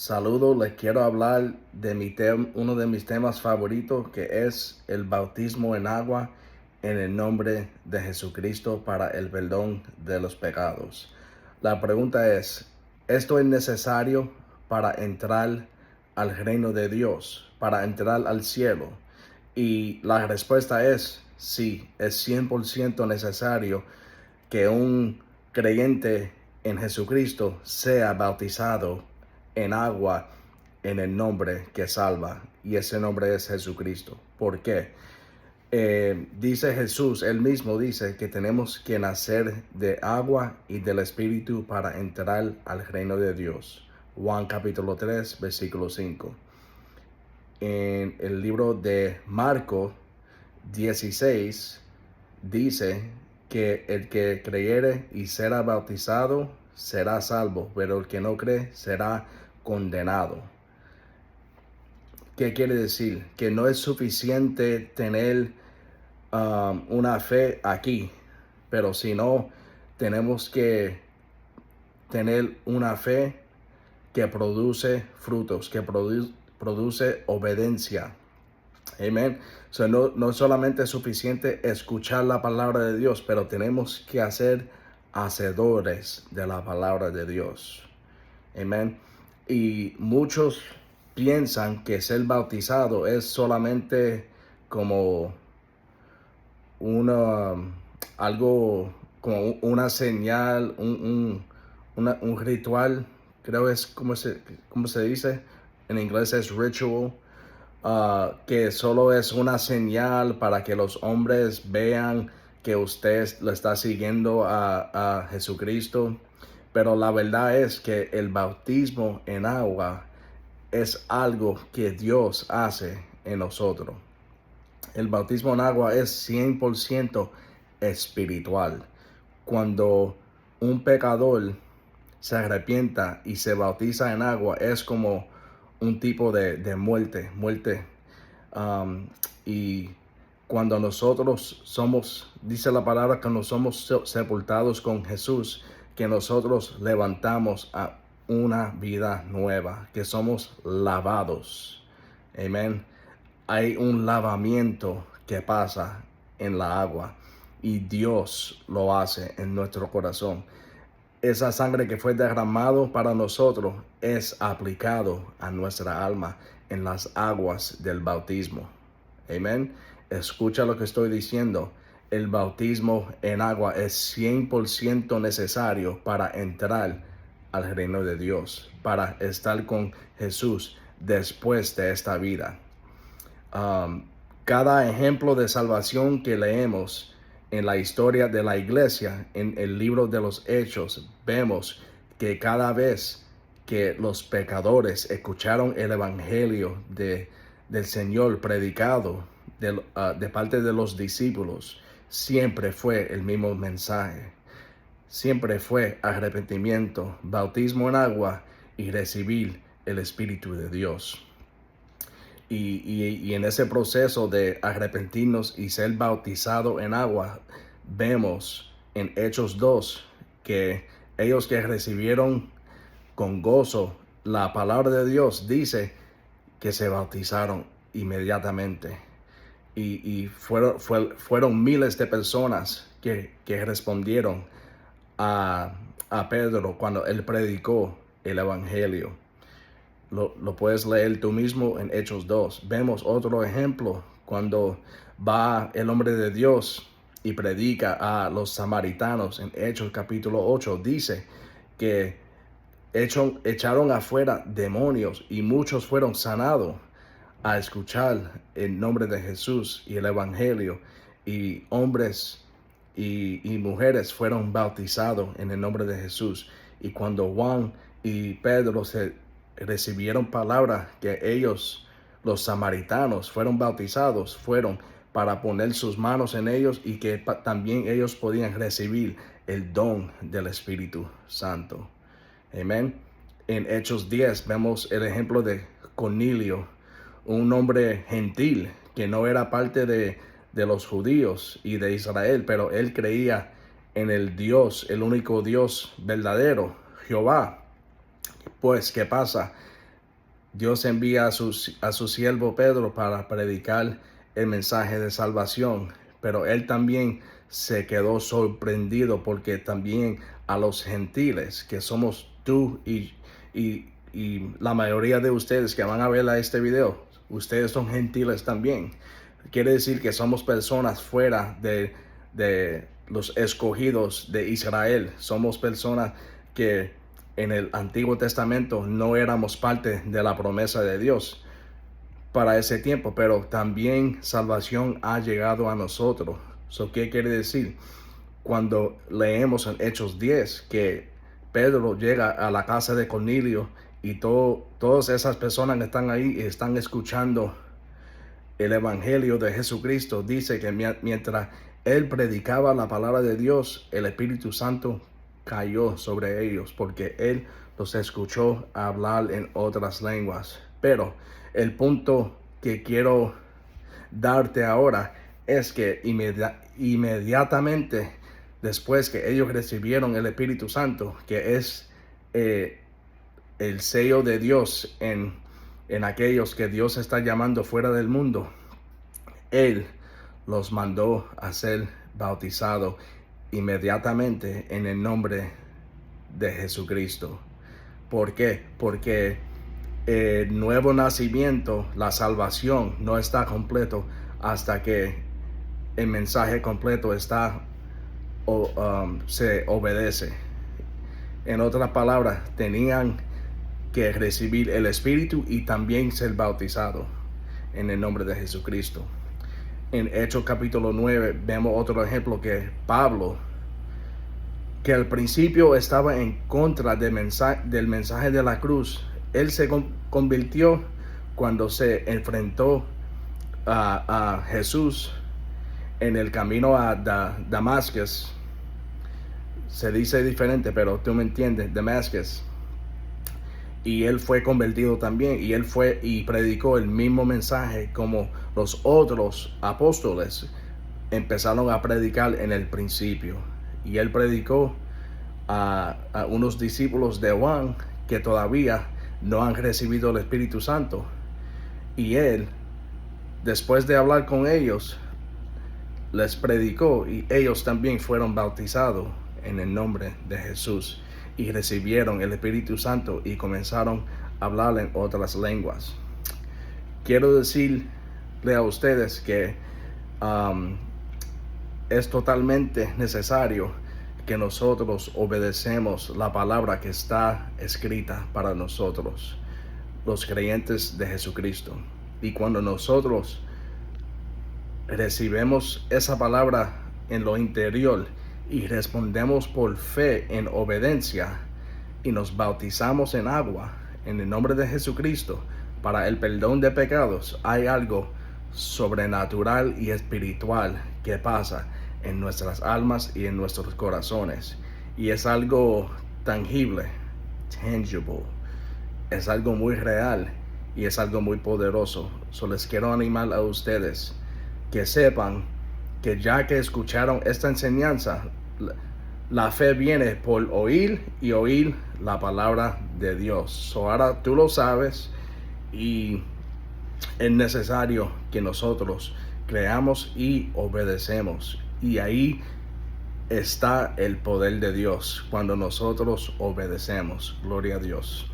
Saludos, les quiero hablar de uno de mis temas favoritos, que es el bautismo en agua en el nombre de Jesucristo para el perdón de los pecados. La pregunta es, ¿esto es necesario para entrar al reino de Dios, para entrar al cielo? Y la respuesta es sí, es 100% necesario que un creyente en Jesucristo sea bautizado en agua en el nombre que salva, y ese nombre es Jesucristo. ¿Por qué? Dice Jesús, él mismo dice que tenemos que nacer de agua y del Espíritu para entrar al reino de Dios. Juan capítulo 3, versículo 5. En el libro de Marcos 16 dice que el que creyere y será bautizado será salvo, pero el que no cree será condenado. ¿Qué quiere decir? Que no es suficiente tener una fe aquí, pero si no, tenemos que tener una fe que produce frutos, que produce obediencia. Amén. So, no solamente es suficiente escuchar la palabra de Dios, pero tenemos que ser hacedores de la palabra de Dios. Amén. Y muchos piensan que ser bautizado es solamente como una, algo, como una señal, un ritual. Creo es como se dice. En inglés es ritual. Que solo es una señal para que los hombres vean que usted le está siguiendo a Jesucristo. Pero la verdad es que el bautismo en agua es algo que Dios hace en nosotros. El bautismo en agua es 100% espiritual. Cuando un pecador se arrepienta y se bautiza en agua, es como un tipo de muerte. Y cuando nosotros somos, dice la palabra, que nos somos sepultados con Jesús, que nosotros levantamos a una vida nueva, que somos lavados. Amén. Hay un lavamiento que pasa en la agua y Dios lo hace en nuestro corazón. Esa sangre que fue derramado para nosotros es aplicado a nuestra alma en las aguas del bautismo. Amén. Escucha lo que estoy diciendo. El bautismo en agua es 100% necesario para entrar al reino de Dios, para estar con Jesús después de esta vida. Cada ejemplo de salvación que leemos en la historia de la iglesia, en el libro de los Hechos, vemos que cada vez que los pecadores escucharon el evangelio del Señor predicado de parte de los discípulos, siempre fue el mismo mensaje. Siempre fue arrepentimiento, bautismo en agua y recibir el Espíritu de Dios. Y en ese proceso de arrepentirnos y ser bautizado en agua, vemos en Hechos 2 que ellos que recibieron con gozo la palabra de Dios, dice que se bautizaron inmediatamente. Y fueron miles de personas que respondieron a Pedro cuando él predicó el evangelio. Lo puedes leer tú mismo en Hechos 2. Vemos otro ejemplo cuando va el hombre de Dios y predica a los samaritanos en Hechos capítulo 8. Dice que echaron afuera demonios y muchos fueron sanados a escuchar el nombre de Jesús y el evangelio. Y hombres y mujeres fueron bautizados en el nombre de Jesús. Y cuando Juan y Pedro recibieron palabra que ellos, los samaritanos, fueron bautizados, fueron para poner sus manos en ellos y que también ellos podían recibir el don del Espíritu Santo. Amén. En Hechos 10 vemos el ejemplo de Cornelio, un hombre gentil que no era parte de los judíos y de Israel, pero él creía en el Dios, el único Dios verdadero, Jehová. Pues, ¿qué pasa? Dios envía a su siervo Pedro para predicar el mensaje de salvación, pero él también se quedó sorprendido porque también a los gentiles, que somos tú y la mayoría de ustedes que van a ver este video, ustedes son gentiles también. Quiere decir que somos personas fuera de los escogidos de Israel. Somos personas que en el Antiguo Testamento no éramos parte de la promesa de Dios para ese tiempo, pero también salvación ha llegado a nosotros. ¿Qué quiere decir? Cuando leemos en Hechos 10 que Pedro llega a la casa de Cornelio y todas esas personas que están ahí y están escuchando el evangelio de Jesucristo, dice que mientras él predicaba la palabra de Dios, el Espíritu Santo cayó sobre ellos porque él los escuchó hablar en otras lenguas. Pero el punto que quiero darte ahora es que inmediatamente después que ellos recibieron el Espíritu Santo, que es el sello de Dios en aquellos que Dios está llamando fuera del mundo, Él los mandó a ser bautizados inmediatamente en el nombre de Jesucristo. ¿Por qué? Porque el nuevo nacimiento, la salvación, no está completo hasta que el mensaje completo se obedece. En otras palabras, tenían que recibir el Espíritu y también ser bautizados en el nombre de Jesucristo. En Hechos capítulo 9 vemos otro ejemplo que Pablo, que al principio estaba en contra del mensaje de la cruz, él se convirtió cuando se enfrentó a Jesús en el camino a Damascus. Se dice diferente, pero tú me entiendes, Damascus. Y él fue convertido también, y él fue y predicó el mismo mensaje como los otros apóstoles empezaron a predicar en el principio. Y él predicó a unos discípulos de Juan que todavía no han recibido el Espíritu Santo. Y él, después de hablar con ellos, les predicó y ellos también fueron bautizados en el nombre de Jesús y recibieron el Espíritu Santo y comenzaron a hablar en otras lenguas. Quiero decirle a ustedes que es totalmente necesario que nosotros obedecemos la palabra que está escrita para nosotros, los creyentes de Jesucristo. Y cuando nosotros recibimos esa palabra en lo interior y respondemos por fe en obediencia y nos bautizamos en agua en el nombre de Jesucristo para el perdón de pecados, hay algo sobrenatural y espiritual que pasa en nuestras almas y en nuestros corazones, y es algo tangible, tangible, es algo muy real y es algo muy poderoso. Les quiero animar a ustedes que sepan que ya que escucharon esta enseñanza, la fe viene por oír y oír la palabra de Dios. Ahora tú lo sabes y es necesario que nosotros creamos y obedecemos. Y ahí está el poder de Dios cuando nosotros obedecemos. Gloria a Dios.